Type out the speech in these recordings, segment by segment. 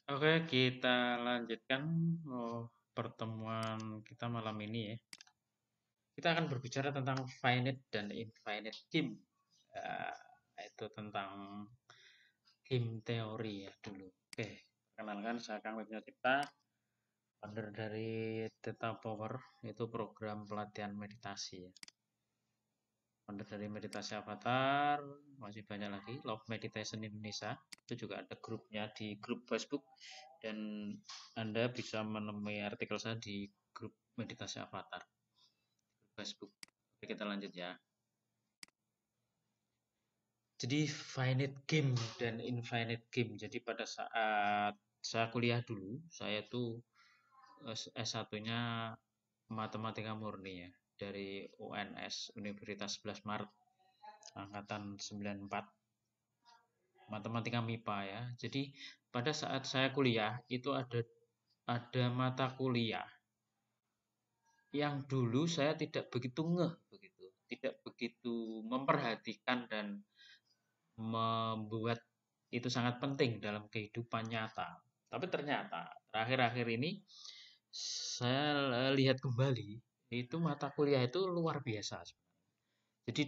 Oke, kita lanjutkan pertemuan kita malam ini ya. Kita akan berbicara tentang finite dan infinite game. Eh, itu tentang game teori ya dulu. Oke, perkenalkan saya Kang Wisnu Cipta, founder dari Theta Power, itu program pelatihan meditasi ya. Founder dari Meditasi Avatar, masih banyak lagi, Love Meditation Indonesia, itu juga ada grupnya di grup Facebook, dan Anda bisa menemui artikel saya di grup Meditasi Avatar, grup Facebook. Oke, kita lanjut ya. Jadi finite game dan infinite game. Jadi pada saat saya kuliah dulu, saya tuh S1-nya matematika murni ya, dari UNS Universitas 11 Maret angkatan 94, matematika MIPA ya. Jadi pada saat saya kuliah itu ada mata kuliah yang dulu saya tidak begitu ngeh begitu, tidak begitu memperhatikan dan membuat itu sangat penting dalam kehidupan nyata. Tapi ternyata terakhir-akhir ini saya lihat kembali itu mata kuliah itu luar biasa. Jadi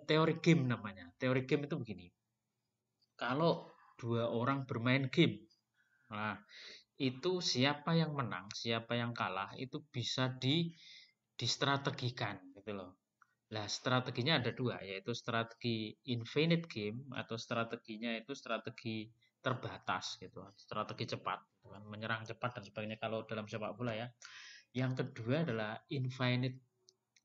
teori game namanya. Teori game itu begini. Kalau dua orang bermain game, nah itu siapa yang menang, siapa yang kalah itu bisa distrategikan gitu loh. Nah, strateginya ada dua, yaitu strategi infinite game atau strateginya itu strategi terbatas gitu, strategi cepat, gitu kan, menyerang cepat dan sebagainya kalau dalam sepak bola ya. Yang kedua adalah infinite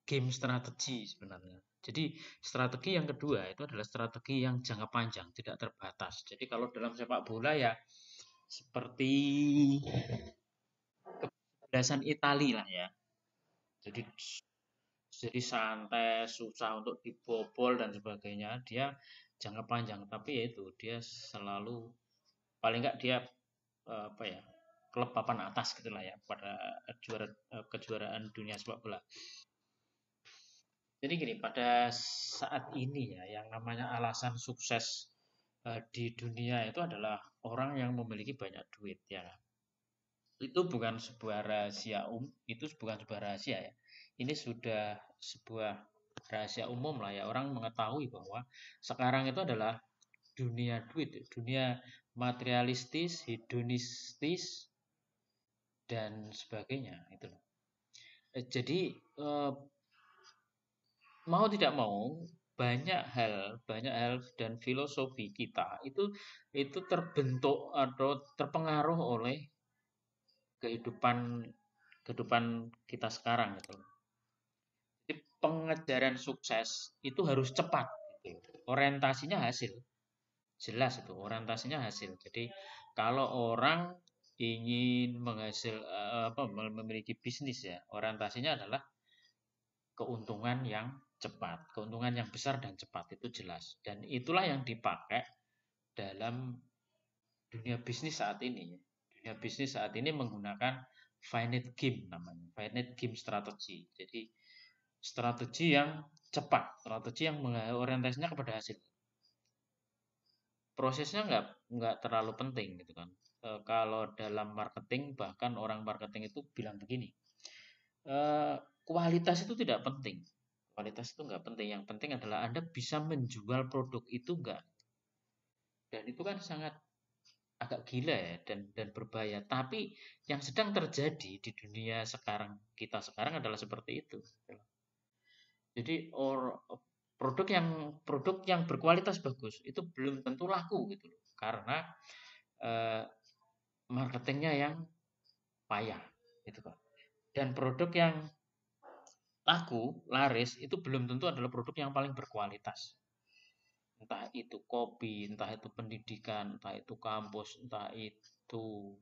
game strategi sebenarnya. Jadi strategi yang kedua itu adalah strategi yang jangka panjang, tidak terbatas. Jadi kalau dalam sepak bola ya seperti kesebelasan Italia lah ya. Jadi santai, susah untuk dibobol dan sebagainya. Dia jangka panjang, tapi ya itu dia selalu paling enggak dia apa ya, klub papan atas gitulah ya pada kejuaraan dunia sepak bola. Jadi gini, pada saat ini ya yang namanya alasan sukses di dunia itu adalah orang yang memiliki banyak duit ya. Itu bukan sebuah rahasia itu bukan sebuah rahasia ya. Ini sudah sebuah rahasia umum lah ya. Orang mengetahui bahwa sekarang itu adalah dunia duit, dunia materialistis, hedonistis dan sebagainya itu. Jadi eh, mau tidak mau banyak hal dan filosofi kita itu terbentuk atau terpengaruh oleh kehidupan kehidupan kita sekarang gitu. Jadi pengejaran sukses itu harus cepat gitu. Orientasinya hasil. Jelas itu, orientasinya hasil. Jadi kalau orang ingin memiliki bisnis ya, orientasinya adalah keuntungan yang cepat, keuntungan yang besar dan cepat itu jelas. Dan itulah yang dipakai dalam dunia bisnis saat ini. Dunia bisnis saat ini menggunakan finite game namanya, finite game strategy. Jadi strategi yang cepat, strategi yang orientasinya kepada hasil. Prosesnya nggak terlalu penting gitu kan. Kalau dalam marketing bahkan orang marketing itu bilang begini, e, kualitas itu tidak penting. Kualitas itu nggak penting. Yang penting adalah Anda bisa menjual produk itu nggak. Dan itu kan sangat agak gila ya dan berbahaya. Tapi yang sedang terjadi di dunia sekarang kita sekarang adalah seperti itu. Jadi produk yang berkualitas bagus itu belum tentu laku gitu loh. Karena eh, marketingnya yang payah gitu kan. Dan produk yang laku, laris itu belum tentu adalah produk yang paling berkualitas. Entah itu kopi, entah itu pendidikan, entah itu kampus, entah itu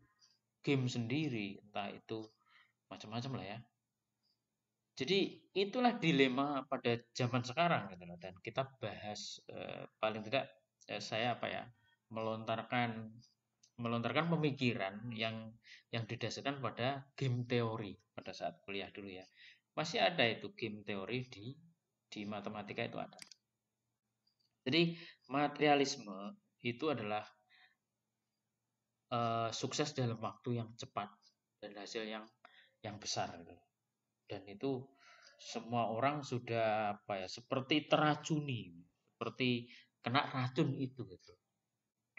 game sendiri, entah itu macam-macam lah ya. Jadi itulah dilema pada zaman sekarang gitu loh. Dan kita bahas paling tidak saya apa ya melontarkan melontarkan pemikiran yang didasarkan pada game teori pada saat kuliah dulu ya. Masih ada itu game teori di matematika itu ada. Jadi materialisme itu adalah sukses dalam waktu yang cepat dan hasil yang besar gitu. Dan itu semua orang sudah apa ya, seperti teracuni, seperti kena racun itu gitu.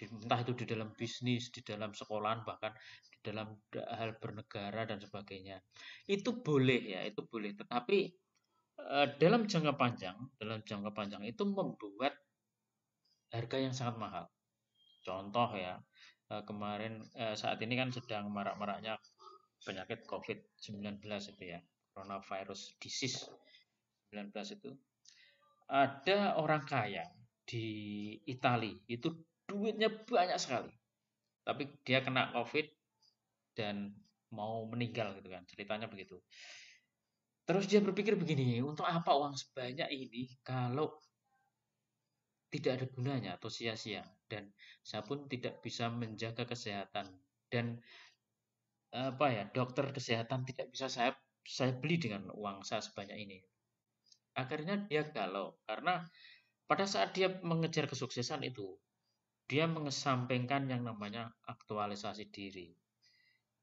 Entah itu di dalam bisnis, di dalam sekolahan, bahkan di dalam hal bernegara dan sebagainya. Itu boleh ya, itu boleh. Tetapi dalam jangka panjang itu membuat harga yang sangat mahal. Contoh ya, kemarin saat ini kan sedang marak-maraknya penyakit COVID-19 itu ya, coronavirus disease 19 itu. Ada orang kaya di Italia itu duitnya banyak sekali, tapi dia kena COVID dan mau meninggal gitu kan, ceritanya begitu. Terus dia berpikir begini, untuk apa uang sebanyak ini kalau tidak ada gunanya atau sia-sia, dan saya pun tidak bisa menjaga kesehatan, dan apa ya, dokter kesehatan tidak bisa saya beli dengan uang saya sebanyak ini. Akhirnya dia galau karena pada saat dia mengejar kesuksesan itu, dia mengesampingkan yang namanya aktualisasi diri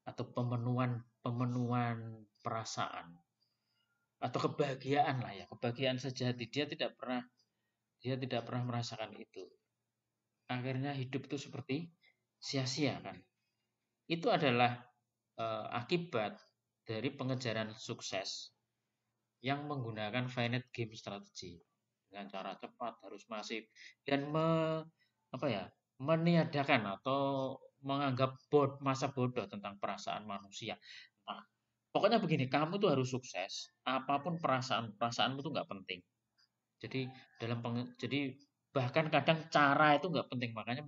atau pemenuhan pemenuhan perasaan atau kebahagiaan lah ya, kebahagiaan sejati. Dia tidak pernah merasakan itu. Akhirnya hidup itu seperti sia-sia kan. Itu adalah akibat dari pengejaran sukses yang menggunakan finite game strategi dengan cara cepat, harus masif, dan apa ya, meniadakan atau menganggap masa bodoh tentang perasaan manusia. Nah, pokoknya begini, kamu tuh harus sukses, apapun perasaanmu tuh nggak penting. Jadi jadi bahkan kadang cara itu nggak penting, makanya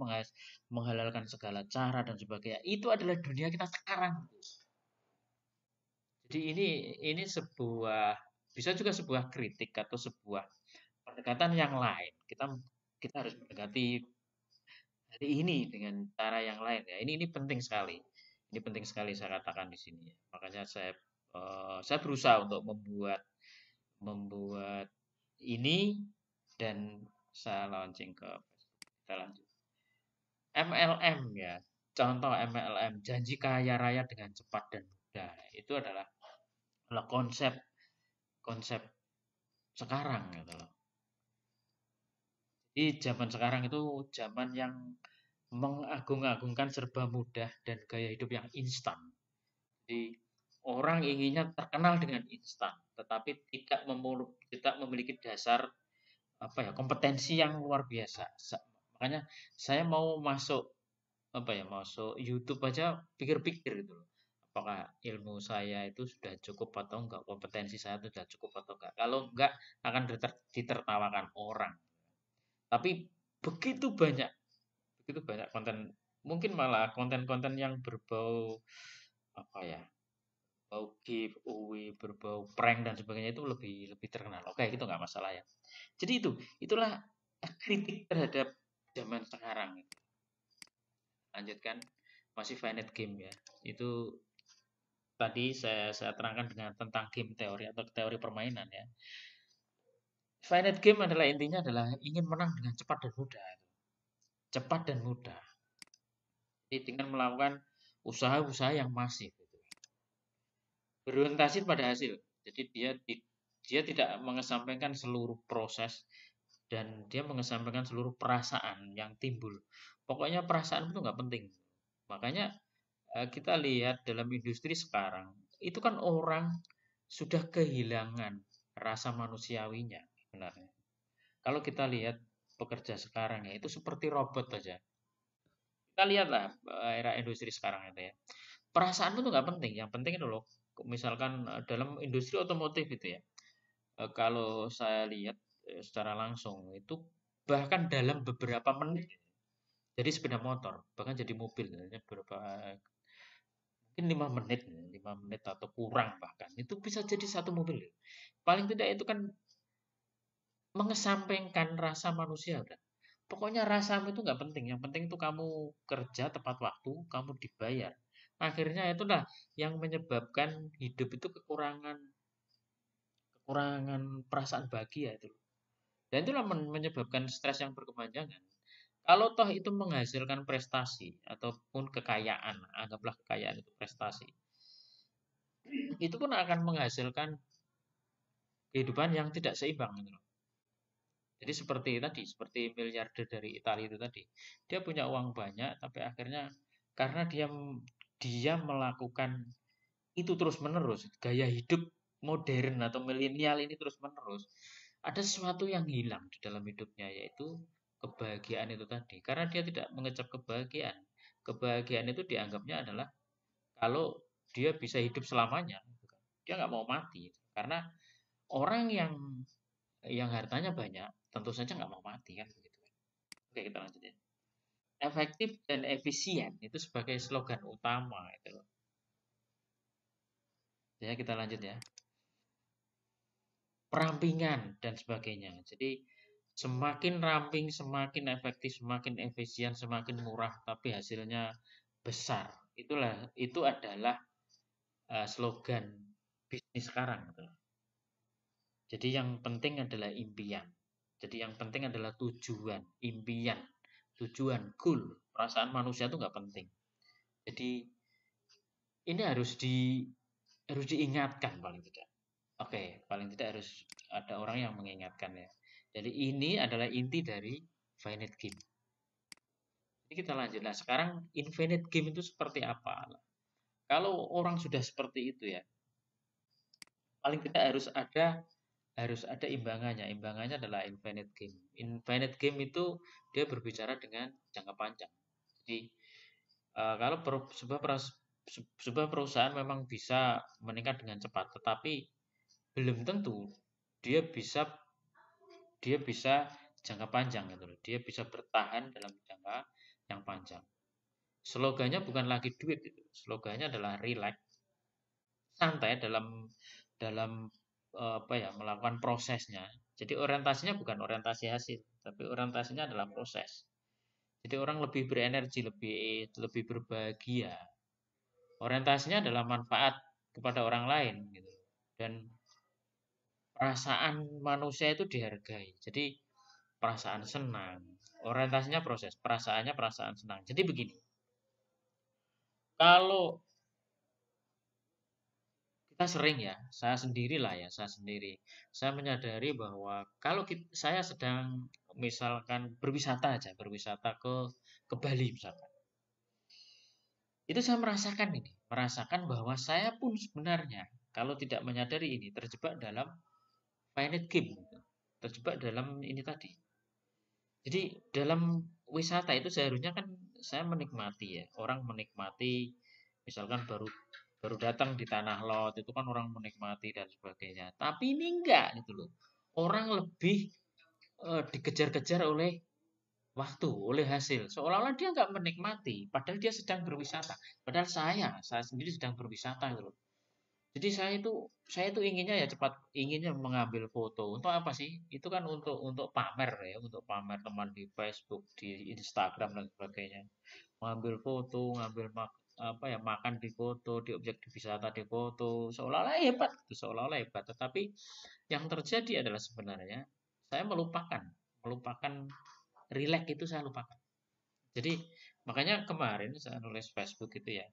menghalalkan segala cara dan sebagainya. Itu adalah dunia kita sekarang. Jadi ini sebuah, bisa juga sebuah kritik atau sebuah pendekatan yang lain. Kita harus mendekati hari ini dengan cara yang lain ya. Ini penting sekali. Ini penting sekali saya katakan di sini. Makanya saya berusaha untuk membuat ini, dan saya launching ke Facebook. Kita lanjut. MLM ya. Contoh MLM, janji kaya raya dengan cepat dan mudah. Itu adalah konsep konsep sekarang gitu loh. Di zaman sekarang itu zaman yang mengagung-agungkan serba mudah dan gaya hidup yang instan. Jadi orang inginnya terkenal dengan instan, tetapi tidak memiliki dasar apa ya, kompetensi yang luar biasa. Makanya saya mau masuk apa ya, masuk YouTube aja pikir-pikir gitu loh. Apakah ilmu saya itu sudah cukup atau enggak, kompetensi saya itu sudah cukup atau enggak. Kalau enggak akan ditertawakan orang. Tapi begitu banyak begitu banyak konten, mungkin malah konten-konten yang berbau apa ya, bau giveaway, berbau prank dan sebagainya itu lebih lebih terkenal. Oke, itu nggak masalah ya. Jadi itulah kritik terhadap zaman sekarang. Lanjutkan, masih finite game ya. Itu tadi saya terangkan dengan tentang game teori atau teori permainan ya. Finite game adalah intinya adalah ingin menang dengan cepat dan mudah. Cepat dan mudah. Jadi dengan melakukan usaha-usaha yang masif. Berorientasi pada hasil. Jadi dia tidak mengesampingkan seluruh proses, dan dia mengesampingkan seluruh perasaan yang timbul. Pokoknya perasaan itu nggak penting. Makanya kita lihat dalam industri sekarang, itu kan orang sudah kehilangan rasa manusiawinya sebenarnya. Kalau kita lihat pekerja sekarang ya, itu seperti robot aja. Kita lihatlah era industri sekarang itu ya. Perasaan itu nggak penting. Yang penting itu loh, misalkan dalam industri otomotif itu ya. Kalau saya lihat secara langsung itu bahkan dalam beberapa menit jadi sepeda motor, bahkan jadi mobil ya, beberapa mungkin 5 menit atau kurang, bahkan itu bisa jadi satu mobil. Paling tidak itu kan mengesampingkan rasa manusia udah. Pokoknya rasamu itu nggak penting. Yang penting itu kamu kerja tepat waktu, kamu dibayar. Akhirnya itulah yang menyebabkan hidup itu kekurangan kekurangan perasaan bahagia itu. Dan itulah menyebabkan stres yang berkepanjangan. Kalau toh itu menghasilkan prestasi ataupun kekayaan, anggaplah kekayaan itu prestasi, itu pun akan menghasilkan kehidupan yang tidak seimbang gitu loh. Jadi seperti tadi, seperti miliarder dari Italia itu tadi. Dia punya uang banyak, tapi akhirnya karena dia melakukan itu terus-menerus, gaya hidup modern atau milenial ini terus-menerus, ada sesuatu yang hilang di dalam hidupnya, yaitu kebahagiaan itu tadi. Karena dia tidak mengecap kebahagiaan. Kebahagiaan itu dianggapnya adalah kalau dia bisa hidup selamanya, dia nggak mau mati. Karena orang yang hartanya banyak, tentu saja nggak mau mati kan begitu. Oke, kita lanjut ya. Efektif dan efisien itu sebagai slogan utama itu loh. Ya, kita lanjut ya. Perampingan dan sebagainya. Jadi semakin ramping, semakin efektif, semakin efisien, semakin murah, tapi hasilnya besar. Itu adalah slogan bisnis sekarang gitu. Jadi yang penting adalah impian. Jadi yang penting adalah tujuan, impian, tujuan, goal. Perasaan manusia itu nggak penting. Jadi ini harus diingatkan paling tidak. Oke, paling tidak harus ada orang yang mengingatkan ya. Jadi ini adalah inti dari Infinite Game. Jadi kita lanjut. Nah, sekarang Infinite Game itu seperti apa? Kalau orang sudah seperti itu ya, paling tidak harus ada imbangannya. Imbangannya adalah Infinite Game. Infinite Game itu dia berbicara dengan jangka panjang. Jadi kalau sebuah perusahaan memang bisa meningkat dengan cepat, tetapi belum tentu dia bisa dia bisa jangka panjang gitu loh. Dia bisa bertahan dalam jangka yang panjang. Slogannya bukan lagi duit itu. Slogannya adalah relax, santai dalam dalam apa ya, melakukan prosesnya. Jadi orientasinya bukan orientasi hasil, tapi orientasinya adalah proses. Jadi orang lebih berenergi, lebih lebih berbahagia. Orientasinya adalah manfaat kepada orang lain gitu. Dan perasaan manusia itu dihargai. Jadi perasaan senang, orientasinya proses, perasaannya perasaan senang. Jadi begini, kalau kita sering ya, saya sendiri lah ya, saya menyadari bahwa kalau saya sedang misalkan berwisata aja, berwisata ke Bali misalkan, itu saya merasakan bahwa saya pun sebenarnya kalau tidak menyadari ini terjebak dalam finite game, gitu. Terjebak dalam ini tadi. Jadi dalam wisata itu seharusnya kan saya menikmati ya, orang menikmati misalkan baru baru datang di Tanah Lot itu kan orang menikmati dan sebagainya. Tapi ini enggak gitu loh. Orang lebih dikejar-kejar oleh waktu, oleh hasil. Seolah-olah dia nggak menikmati, padahal dia sedang berwisata. Padahal saya sendiri sedang berwisata gitu loh. Jadi saya itu inginnya ya cepat, inginnya mengambil foto. Untuk apa sih? Itu kan untuk pamer ya, untuk pamer teman di Facebook, di Instagram dan sebagainya. Mengambil foto, apa ya, makan di foto, di objek wisata di foto, seolah-olah hebat, gitu, seolah-olah hebat. Tetapi yang terjadi adalah sebenarnya saya melupakan relax itu saya lupakan. Jadi makanya kemarin saya nulis Facebook itu ya.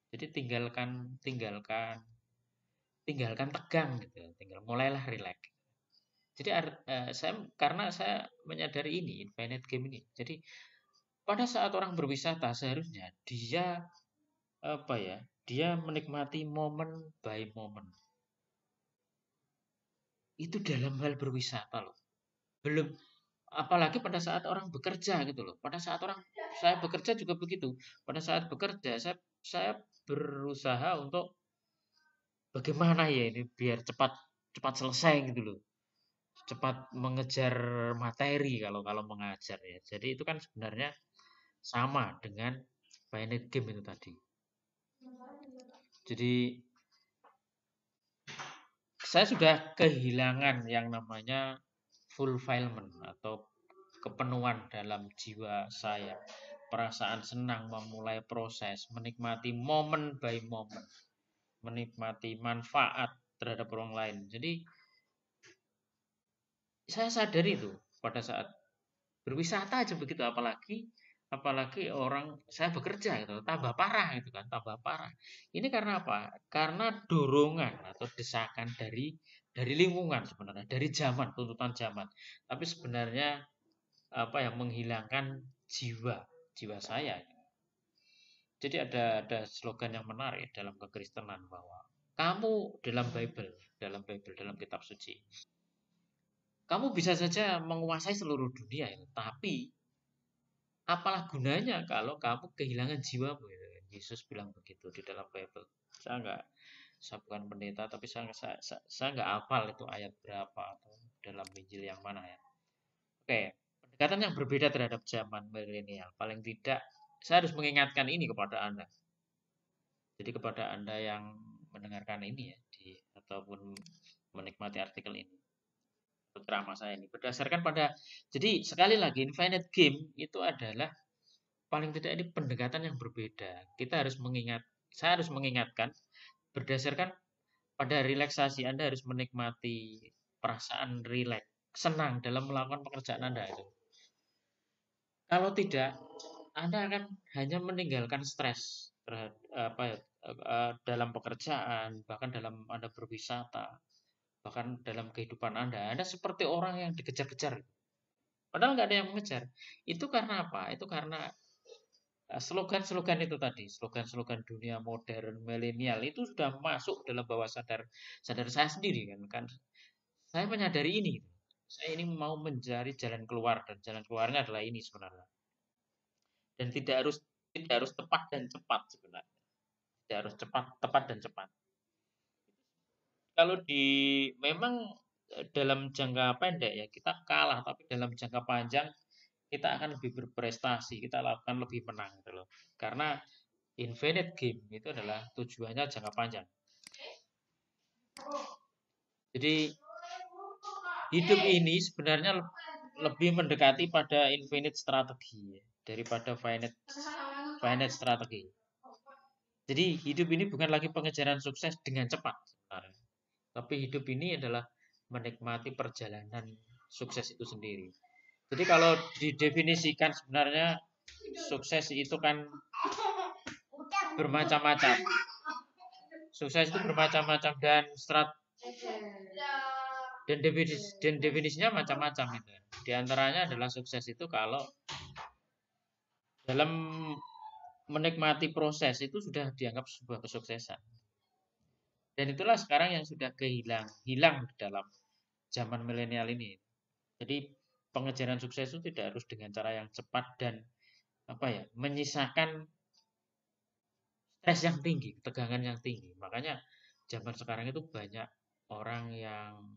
Jadi tinggalkan tinggalkan tinggalkan tegang gitu, tinggal mulailah relax. Jadi karena saya menyadari ini infinite game ini. Jadi pada saat orang berwisata seharusnya dia apa ya? Dia menikmati momen by momen. Itu dalam hal berwisata loh. Belum apalagi pada saat orang bekerja gitu loh. Pada saat saya bekerja juga begitu. Pada saat bekerja saya berusaha untuk bagaimana ya ini biar cepat cepat selesai gitu loh. Cepat mengejar materi kalau kalau mengajar ya. Jadi itu kan sebenarnya sama dengan finite game itu tadi. Jadi saya sudah kehilangan yang namanya fulfillment atau kepenuhan dalam jiwa saya. Perasaan senang memulai proses, menikmati momen by momen, menikmati manfaat terhadap orang lain. Jadi saya sadari itu pada saat Berwisata aja begitu, apalagi orang saya bekerja gitu, tambah parah gitu kan, tambah parah. Ini karena apa? Karena dorongan atau desakan dari lingkungan sebenarnya, dari zaman, tuntutan zaman. Tapi sebenarnya apa yang menghilangkan jiwa saya. Jadi ada slogan yang menarik dalam kekristenan bahwa kamu dalam kitab suci, kamu bisa saja menguasai seluruh dunia ya, tapi apalah gunanya kalau kamu kehilangan jiwamu ya. Yesus bilang begitu di dalam Bible. Saya bukan pendeta, tapi saya nggak hafal itu ayat berapa atau dalam Injil yang mana ya. Oke, pendekatan yang berbeda terhadap zaman milenial. Paling tidak saya harus mengingatkan ini kepada Anda. Jadi kepada Anda yang mendengarkan ini ya ataupun menikmati artikel ini, ceramah saya ini berdasarkan pada, jadi sekali lagi Infinite Game itu adalah paling tidak ini pendekatan yang berbeda. Saya harus mengingatkan berdasarkan pada relaksasi. Anda harus menikmati perasaan rileks, senang dalam melakukan pekerjaan Anda itu. Kalau tidak, Anda akan hanya meninggalkan stres dalam pekerjaan, bahkan dalam Anda berwisata, bahkan dalam kehidupan Anda. Anda seperti orang yang dikejar-kejar. Padahal nggak ada yang mengejar. Itu karena apa? Itu karena slogan-slogan itu tadi, slogan-slogan dunia modern milenial itu sudah masuk dalam bawah sadar saya sendiri kan saya menyadari ini. Saya ini mau mencari jalan keluar dan jalan keluarnya adalah ini sebenarnya. Dan tidak harus tepat dan cepat sebenarnya. Tidak harus tepat dan cepat. Kalau memang dalam jangka pendek ya kita kalah, tapi dalam jangka panjang kita akan lebih berprestasi, kita akan lebih menang gitu loh. Karena Infinite Game itu adalah tujuannya jangka panjang. Jadi hidup ini sebenarnya lebih mendekati pada infinite strategi daripada finite strategi. Jadi hidup ini bukan lagi pengejaran sukses dengan cepat sebenarnya. Tapi hidup ini adalah menikmati perjalanan sukses itu sendiri. Jadi kalau didefinisikan sebenarnya sukses itu kan bermacam-macam. Sukses itu bermacam-macam dan definisinya macam-macam itu. Di antaranya adalah sukses itu kalau dalam menikmati proses itu sudah dianggap sebuah kesuksesan. Dan itulah sekarang yang sudah hilang dalam zaman milenial ini. Jadi pengejaran sukses itu tidak harus dengan cara yang cepat dan menyisakan stres yang tinggi, ketegangan yang tinggi. Makanya zaman sekarang itu banyak orang yang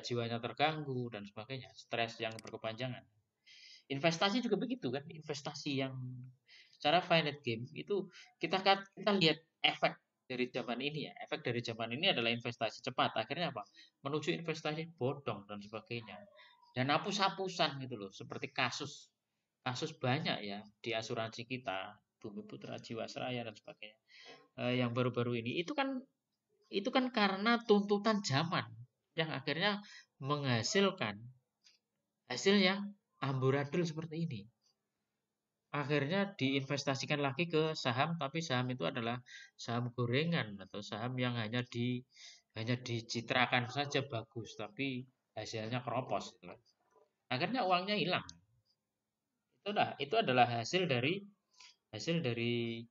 jiwanya terganggu dan sebagainya, stres yang berkepanjangan. Investasi juga begitu kan, investasi yang secara finite game itu kita lihat efek dari zaman ini ya. Efek dari zaman ini adalah investasi cepat. Akhirnya apa? Menuju investasi bodong dan sebagainya. Dan hapus-hapusan gitu loh, seperti kasus banyak ya di asuransi kita, Bumi Putra, Jiwasraya dan sebagainya. Yang baru-baru ini itu kan karena tuntutan zaman yang akhirnya menghasilkan hasil yang amburadul seperti ini. Akhirnya diinvestasikan lagi ke saham, tapi saham itu adalah saham gorengan atau saham yang hanya dicitrakan saja bagus, tapi hasilnya keropos gitu kan. Akhirnya uangnya hilang. Itu adalah hasil dari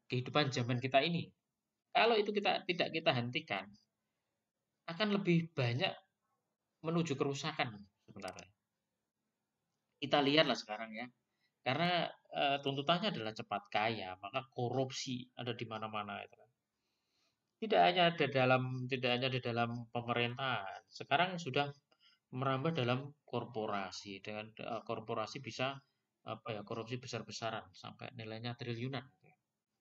kehidupan zaman kita ini. Kalau itu tidak kita hentikan, akan lebih banyak menuju kerusakan sebenarnya. Kita lihatlah sekarang ya. Karena tuntutannya adalah cepat kaya, maka korupsi ada di mana-mana itu kan. Tidak hanya di dalam pemerintahan, sekarang sudah merambah dalam korporasi. Dengan korporasi bisa korupsi besar-besaran sampai nilainya triliunan.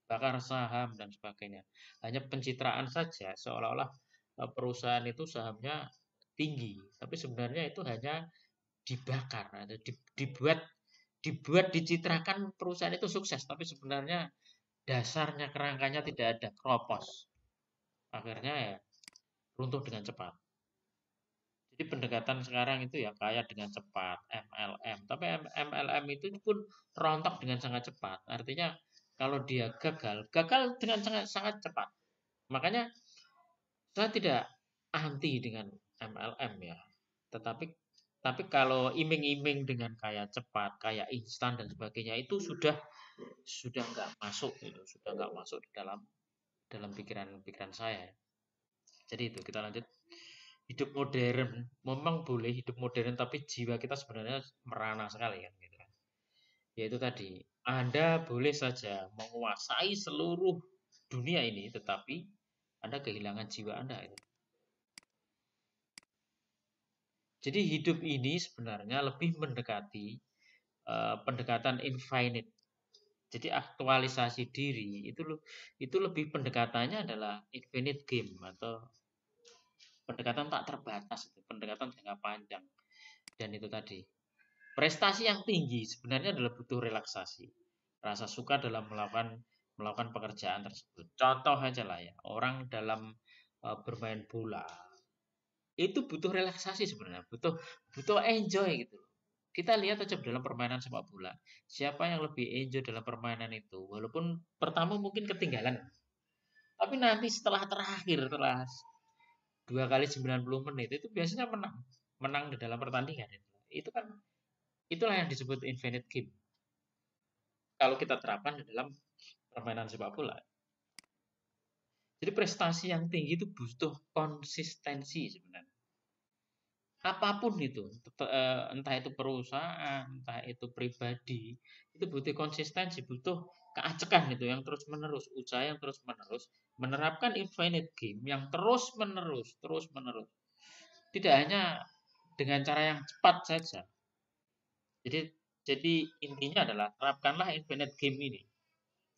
Bakar saham dan sebagainya. Hanya pencitraan saja seolah-olah perusahaan itu sahamnya tinggi, tapi sebenarnya itu hanya dibakar atau dibuat dicitrakan perusahaan itu sukses, tapi sebenarnya dasarnya kerangkanya tidak ada, keropos. Akhirnya ya runtuh dengan cepat. Jadi pendekatan sekarang itu ya kaya dengan cepat, MLM. Tapi MLM itu pun rontok dengan sangat cepat. Artinya kalau dia gagal, gagal dengan sangat sangat cepat. Makanya saya tidak anti dengan MLM ya. Tapi kalau iming-iming dengan kaya cepat, kaya instan dan sebagainya itu sudah nggak masuk itu, sudah nggak masuk di dalam dalam pikiran saya. Jadi itu kita lanjut. Hidup modern memang boleh hidup modern tapi jiwa kita sebenarnya merana sekali kan gitu kan. Yaitu tadi Anda boleh saja menguasai seluruh dunia ini tetapi Anda kehilangan jiwa Anda itu. Jadi hidup ini sebenarnya lebih mendekati pendekatan infinite. Jadi aktualisasi diri itu lebih pendekatannya adalah infinite game atau pendekatan tak terbatas, pendekatan jangka panjang. Dan itu tadi prestasi yang tinggi sebenarnya adalah butuh relaksasi, rasa suka dalam melakukan melakukan pekerjaan tersebut. Contoh aja lah ya, orang dalam bermain bola itu butuh relaksasi sebenarnya, butuh butuh enjoy gitu. Kita lihat aja dalam permainan sepak bola, siapa yang lebih enjoy dalam permainan itu, walaupun pertama mungkin ketinggalan, tapi nanti setelah terakhir, setelah 2 kali 90 menit itu biasanya menang, menang di dalam pertandingan itu. Itu kan itulah yang disebut infinite game. Kalau kita terapkan di dalam permainan sepak bola. Jadi prestasi yang tinggi itu butuh konsistensi sebenarnya. Apapun itu, entah itu perusahaan, entah itu pribadi, itu butuh konsistensi, butuh keacekan itu yang terus menerus, usaha yang terus menerus, menerapkan infinite game yang terus menerus. Tidak hanya dengan cara yang cepat saja. Jadi jadi intinya adalah terapkanlah infinite game ini.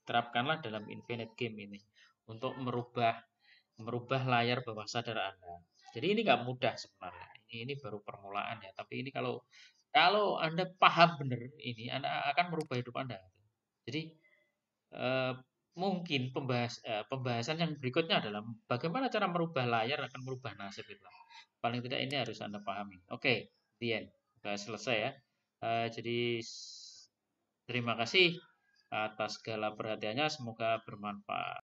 Terapkanlah dalam infinite game ini untuk merubah merubah layar bawah sadar Anda. Jadi ini nggak mudah sebenarnya. Ini baru permulaan ya. Tapi ini kalau kalau Anda paham benar ini, Anda akan merubah hidup Anda. Jadi eh, mungkin pembahasan yang berikutnya adalah bagaimana cara merubah layar akan merubah nasib itu. Paling tidak ini harus Anda pahami. Oke, the end. Sudah selesai ya. Jadi terima kasih atas segala perhatiannya. Semoga bermanfaat.